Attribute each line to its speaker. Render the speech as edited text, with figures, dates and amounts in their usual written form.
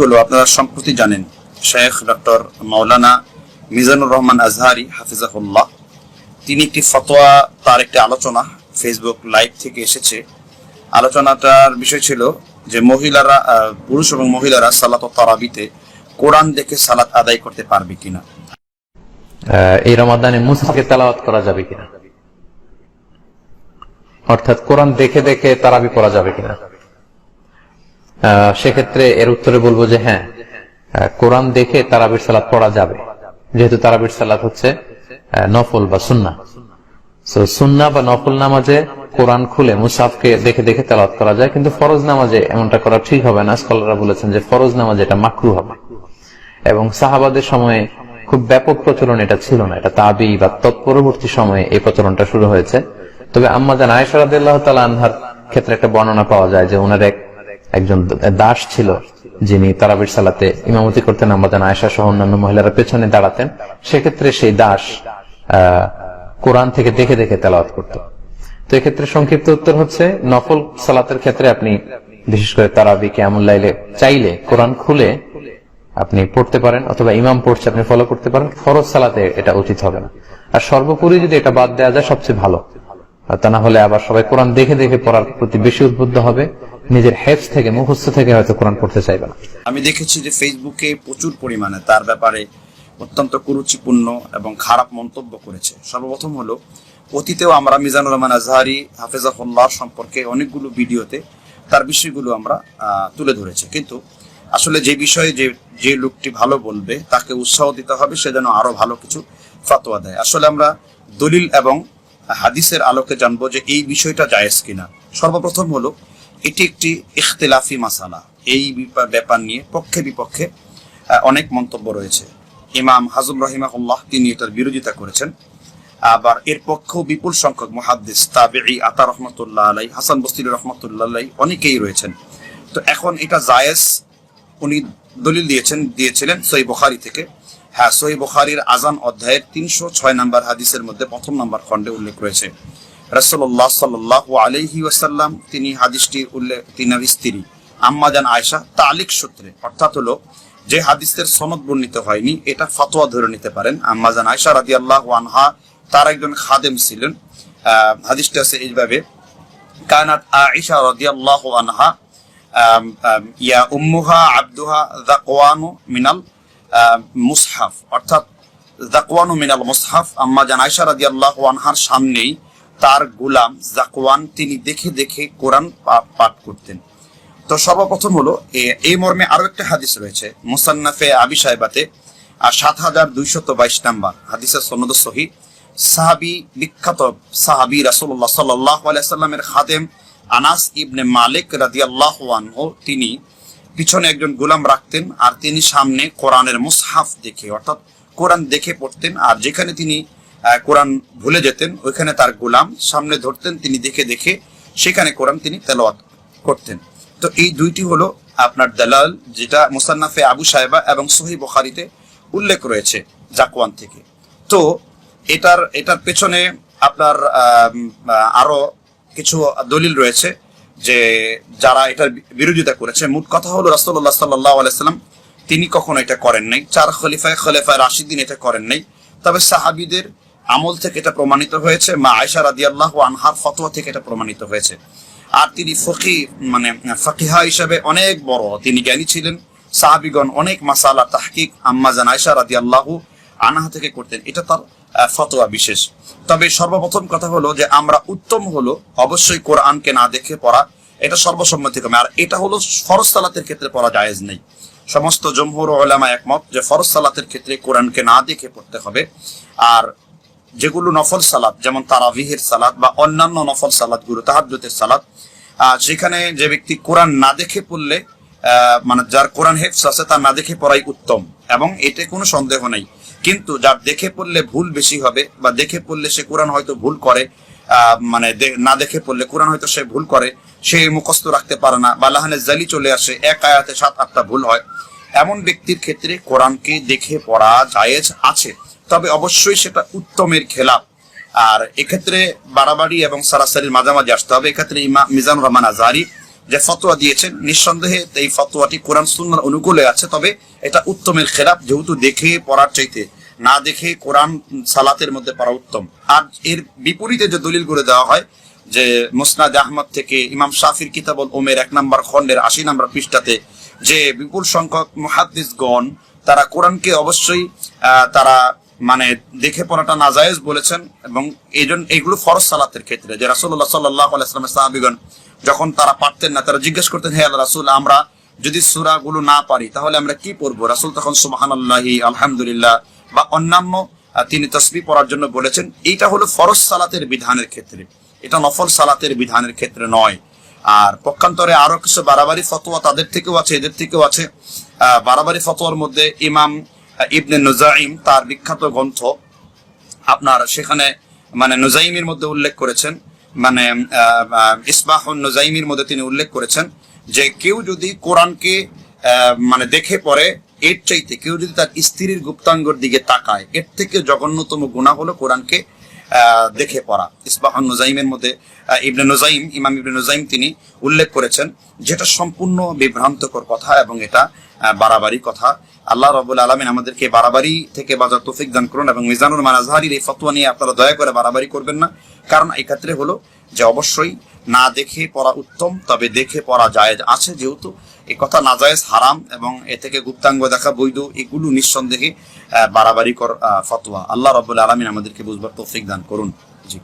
Speaker 1: হলো আপনারা সম্প্রতি জানেন শেখ ডক্টর মাওলানা মিজানুর রহমান আজহারি হাফিজাহুল্লাহ তিনি একটি ফতোয়া, তার একটি আলোচনা ফেসবুক লাইভ থেকে এসেছে। আলোচনাটার বিষয় ছিল যে মহিলারা, পুরুষ এবং মহিলারা সালাত তারাবিতে কোরআন দেখে সালাত আদায় করতে পারবে কিনা,
Speaker 2: এই রমাদানে মুসহাফে তেলাওয়াত করা যাবে কিনা, অর্থাৎ কোরআন দেখে দেখে তারাবি পড়া যাবে কিনা। সেক্ষেত্রে এর উত্তরে বলবো যে হ্যাঁ, কোরআন দেখে তারাবির সালাত পড়া যাবে, যেহেতু তারাবির সালাত হচ্ছে নফল বা সুন্নাহ। সুন্নাহ বা নফল নামাজে কোরআন খুলে মুসহাফকে দেখে দেখে তেলাওয়াত করা যায়, কিন্তু ফরজ নামাজে এমনটা করা ঠিক হবে না। স্কলাররা বলেছেন যে ফরজ নামাজে এটা মাকরুহ হবে, এবং সাহাবাদের সময়ে খুব ব্যাপক প্রচলন এটা ছিল না। এটা তাবি বা তৎপরবর্তী সময়ে এই প্রচলনটা শুরু হয়েছে। তবে আম্মা জান আয়েশা রাদিয়াল্লাহু তাআলা আনহার ক্ষেত্রে একটা বর্ণনা পাওয়া যায় যে ওনার একজন দাস ছিল যিনি তারাবির সালাতে ইমামতি করতেন। আম্মা জান আয়েশা সহ অন্যান্য মহিলারা পেছনে দাঁড়াতেন। সেক্ষেত্রে সেই দাস কোরআন থেকে দেখে দেখে তেলাওয়াত করত। তো এক্ষেত্রে সংক্ষিপ্ত উত্তর হচ্ছে, নফল সালাতের ক্ষেত্রে আপনি বিশেষ করে তারাবি কিয়ামুল লাইলে চাইলে কোরআন খুলে আপনি পড়তে পারেন, অথবা ইমাম পড়ছে আপনি ফলো করতে পারেন। ফরজ সালাতে এটা উচিত হবে না। আর সর্বোপরি যদি এটা বাদ দেওয়া যায় সবচেয়ে ভালো, তা না হলে আবার সবাই কোরআন দেখে দেখে পড়ার প্রতি বেশি উদ্বুদ্ধ হবে, নিজের হেফজ থেকে মুখস্থ থেকে হয়তো কোরআন পড়তে চাইবে না।
Speaker 1: আমি দেখেছি যে ফেসবুকে প্রচুর পরিমাণে তার ব্যাপারে অত্যন্ত কুরুচিপূর্ণ এবং খারাপ মন্তব্য করেছে। সর্বপ্রথম হলো, অতীতেও আমরা মিজানুর রহমান আজহারি হাফেজাহুল্লাহ সম্পর্কে অনেকগুলো ভিডিওতে তার বিষয়গুলো আমরা তুলে ধরেছি, কিন্তু আসলে যে বিষয়ে যে লোকটি ভালো বলবে তাকে উৎসাহ দিতে হবে, সে যেন আরো ভালো কিছু ফতোয়া দেয়। আসলে আমরা দলিল এবং হাদিসের আলোকে জানবো যে এই বিষয়টা জায়েজ কিনা। সর্বপ্রথম হলো, এটি একটি ইখতিলাফি মাসালা। এই ব্যাপার নিয়ে পক্ষে বিপক্ষে অনেক মন্তব্য রয়েছে। ইমাম হাজম রাহিমাহুল্লাহ তিনি এটার বিরোধিতা করেছেন। আবার এর পক্ষেও বিপুল সংখ্যক মুহাদ্দিস, তাবেঈ, আতা রহমাতুল্লাহ আলাই, হাসান বসরি রহমাতুল্লাহ আলাই অনেকেই রয়েছেন। তো এখন এটা জায়েজ উনি দলিল দিয়েছিলেন সহিহ বুখারী থেকে। হ্যাঁ, সহিহ বুখারীর আযান অধ্যায়ের 306 নম্বর হাদিসের মধ্যে প্রথম নম্বর খণ্ডে উল্লেখ রয়েছে, রাসূলুল্লাহ সাল্লাল্লাহু আলাইহি ওয়াসাল্লাম তিনি হাদিসটি তিনার স্ত্রী আম্মা জান আয়েশা তালিক সূত্রে, অর্থাৎ হলো যে হাদিসের সনদ বর্ণিত হয়নি, এটা ফতোয়া ধরে নিতে পারেন। আম্মা জান আয়েশা রাদিয়াল্লাহু আনহা তার একজন খাদেম ছিলেন। হাদিসটা আছে এইভাবে, কানাত আয়েশা রাদিয়াল্লাহু আনহা ইয়া উম্মুহা আবদুহা যাকওয়ানু মিনাল মুসহাফ, অর্থাৎ যাকওয়ানু মিনাল মুসহাফ। আম্মা জান আয়েশা রাদিয়াল্লাহু আনহার সামনেই তার গোলাম যাকওয়ান তিনি দেখে দেখে কোরআন পাঠ করতেন। তো সর্বপ্রথম হলো এই মর্মে আরো একটা হাদিস রয়েছে মুসান্নাফে আবি সাহেবাতে 7222 নাম্বার হাদিসের সনদ সহিহ। সাহাবী, বিখ্যাত সাহাবী রাসূলুল্লাহ সাল্লাল্লাহু আলাইহি সাল্লামের খাদেম আনাস ইবনে মালিক রাদিয়াল্লাহু আনহু তিনি পিছনে একজন গোলাম রাখতেন, আর তিনি সামনে কোরআনের মুসহাফ দেখে, অর্থাৎ কোরআন দেখে পড়তেন। আর যেখানে তিনি কোরআন ভুলে যেতেন ওইখানে তার গোলাম সামনে ধরতেন, তিনি দেখে দেখে সেখানে কোরআন তিনি তেলাওয়াত করতেন। তো এই দুইটি হলো আপনার দালাল, যেটা মুসান্নাফে আবু সাহেবা এবং সহিহ বুখারীতে উল্লেখ রয়েছে যাকওয়ান থেকে। তো এটার পেছনে আপনার আরো কিছু দলিল রয়েছে যে যারা এটার বিরোধিতা করেছে। মোট কথা হলো, রাসূলুল্লাহ সাল্লাল্লাহু আলাইহি সাল্লাম তিনি কখনো এটা করেন নাই, 4 খলিফায়ে রাশিদিন এটা করেন নাই। তবে সাহাবীদের আমল থেকে এটা প্রমাণিত হয়েছে, মা আয়েশা রাদিয়াল্লাহু আনহার ফতোয়া থেকে এটা প্রমাণিত হয়েছে। আর তিনি ফাকিহা হিসেবে অনেক বড়, তিনি জ্ঞানী ছিলেন। সাহাবীগণ অনেক মাসালা তাহকিক আম্মা জান আয়েশা রাদিয়াল্লাহু আনহা থেকে করতেন, এটা তার ফতোয়া বিশেষ। তবে সর্বপ্রথম কথা হলো যে আমরা উত্তম হলো অবশ্যই কোরআনকে না দেখে পড়া, এটা সর্বসম্মতিক্রমে। আর এটা হলো ফরজ সালাতের ক্ষেত্রে পড়া জায়েজ নেই। সমস্ত জমহুর উলামা একমত যে ফরজ সালাতের ক্ষেত্রে কোরআনকে না দেখে পড়তে হবে। আর যেগুলো নফল সালাত, যেমন তারাবিহের সালাত বা অন্যান্য নফল সালাতগুলো, তাহাজ্জুদের সালাত, সেখানে যে ব্যক্তি কোরআন না দেখে পড়লে, মানে যার কোরআন হেফজ আছে তার না দেখে পড়াই উত্তম, এবং এতে কোনো সন্দেহ নেই। কিন্তু যার দেখে পড়লে ভুল বেশি হবে, বা দেখে পড়লে সে কোরআন হয়তো ভুল করে, মানে না দেখে পড়লে কোরআন হয়তো সে ভুল করে, সে মুখস্থ রাখতে পারে না, বা লাহানে জালি চলে আসে, এক আয়াতে 7-8টা ভুল হয়, এমন ব্যক্তির ক্ষেত্রে কোরআনকে দেখে পড়া জায়েজ আছে। তবে অবশ্যই সেটা উত্তমের খেলাফ। আর এক্ষেত্রে বাড়াবাড়ি এবং সারাসারির মাঝামাঝি আসতে হবে। এক্ষেত্রে মিজানুর রহমান আজহারি যে ফতোয়া দিয়েছেন, নিঃসন্দেহে এই ফতোয়াটি কোরআন সুন্নাহর অনুকূলে আছে, তবে এটা উত্তমের খেলাফ, যেহেতু দেখে পড়ার চাইতে না দেখে কোরআন সালাতের মধ্যে পড়া উত্তম। আর এর বিপরীতে যে দলিলগুলো দেওয়া হয় যে মুসনাদ আহমদ থেকে ইমাম শাফির কিতাবুল উমের 1 নম্বর খণ্ডের 80 নম্বর পৃষ্ঠাতে যে বিপুল সংখ্যক মুহাদ্দিসগণ তারা কোরআনকে অবশ্যই তারা মানে দেখে পড়াটা নাজায়েজ বলেছেন, এবং এইগুলো ফরজ সালাতের ক্ষেত্রে, যে রাসূলুল্লাহ সাল্লাল্লাহু আলাইহি ওয়াসাল্লামের সাহাবীগণ যখন তারা পারতেন না, তারা জিজ্ঞেস করতেন, হে আল্লাহ রাসূল, আমরা যদি সূরাগুলো না পারি তাহলে আমরা কি পড়বো? রাসূল তখন সুবহানাল্লাহি, আলহামদুলিল্লাহ বা অন্যান্য তিনি তাসবিহ পড়ার জন্য বলেছেন। এইটা হলো ফরজ সালাতের বিধানের ক্ষেত্রে, এটা নফল সালাতের বিধানের ক্ষেত্রে নয়। আর পক্ষান্তরে আরো কিছু বাড়াবাড়ি ফতোয়া তাদের থেকেও আছে, এদের থেকেও আছে। বাড়াবাড়ি ফতোয়ার মধ্যে ইমাম ইবনে নুজাইম তার বিখ্যাত গ্রন্থ আপনার সেখানে মানে নুজাইমের মধ্যে উল্লেখ করেছেন, মানে ইসবাহুন নুজাইমের মধ্যে তিনি উল্লেখ করেছেন যে কেউ যদি কোরআনকে মানে দেখে পড়ে, এর চাইতে কেউ যদি তার স্ত্রীর গুপ্তাঙ্গর দিকে তাকায়, এর থেকে জঘন্যতম গুনাহ হলো কোরআনকে দেখে পড়া। ইসবাহুন নুজাইমের মধ্যে ইবনে নুজাইম, ইমাম ইবনে নুজাইম তিনি উল্লেখ করেছেন, যেটা সম্পূর্ণ বিভ্রান্তকর কথা এবং এটা বাড়াবাড়ি কথা। আল্লাহ রাব্বুল আলামিন আমাদেরকে বাড়াবাড়ি থেকে বাঁচার তৌফিক দান করুন, এবং মিজানুর রহমান আজহারীর এই ফতোয়া নিয়ে আপনারা দয়া করে বাড়াবাড়ি করবেন না। কারণ এই ক্ষেত্রে হলো যে অবশ্যই না দেখে পড়া উত্তম, তবে দেখে পড়া জায়েজ আছে, যেহেতু এই কথা নাজায়েজ, হারাম এবং এ থেকে গুপ্তাঙ্গ দেখা বৈধ, এগুলো নিঃসন্দেহে বাড়াবাড়ি কর ফতোয়া। আল্লাহ রাব্বুল আলামিন আমাদেরকে বুঝবার তৌফিক দান করুন। জি।